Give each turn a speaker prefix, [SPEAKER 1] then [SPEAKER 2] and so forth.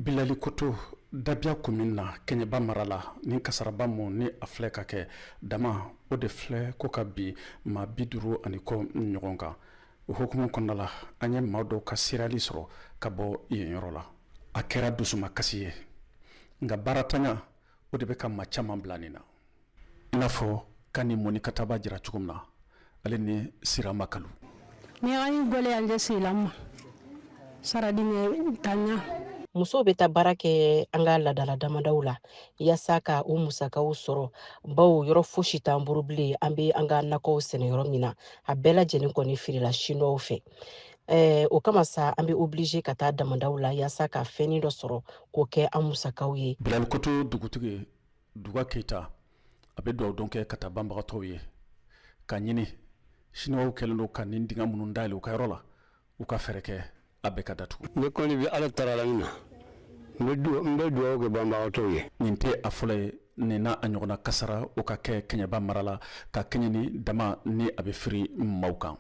[SPEAKER 1] Bilali Koto dabia komin na Kenyaba marala ni kasaraba mu ni a filɛ ka kɛ dama o de filɛ ko ka bi maa 50 ani kɔ ɲɔgɔn kan o hukumu kɔnɔna la an ye maa dɔw ka sirali sɔrɔ ka bɔ yen yɔrɔ la a kɛra dusuma kasi ye nka baaratanya o de bɛ ka maa caman bila nin na i n'a fɔ ka ni mɔni ka taaba jira cogo min na ale ni Sirama Kalu
[SPEAKER 2] ni an yi gole anje Sirama saradine tanya
[SPEAKER 3] muso bɛ taa baara kɛ an ka ladala damadaw la yasa ka o musakaw sɔrɔ baw yɔrɔ fosi t'an bolo bilen an bɛ an ka nakɔw sɛnɛ yɔrɔ min na a bɛɛ lajɛlen kɔni firila chinois fɛ o kama sa an bɛ obligé ka taa damadaw la yasa ka fɛnin dɔ sɔrɔ k'o kɛ an musakaw ye.
[SPEAKER 1] Bilali Koto dugutigi Duga Keita a bɛ dugawu dɔn kɛ ka taa banbagatɔw ye ka ɲini chinois kɛlen don ka nin dingɛ minnu dayɛlɛ u ka yɔrɔ la u ka fɛɛrɛ kɛ a bɛɛ ka datugu.
[SPEAKER 4] Ne kɔni bɛ Ala tarala min na n bɛ dugawu kɛ banbagatɔw ye.
[SPEAKER 1] Nin tɛ a fɔlɔ ye nin n'a a ɲɔgɔnna kasara o ka kɛ Keɲaba mara la ka kɛɲɛ ni dama ni a bɛ firi maaw kan.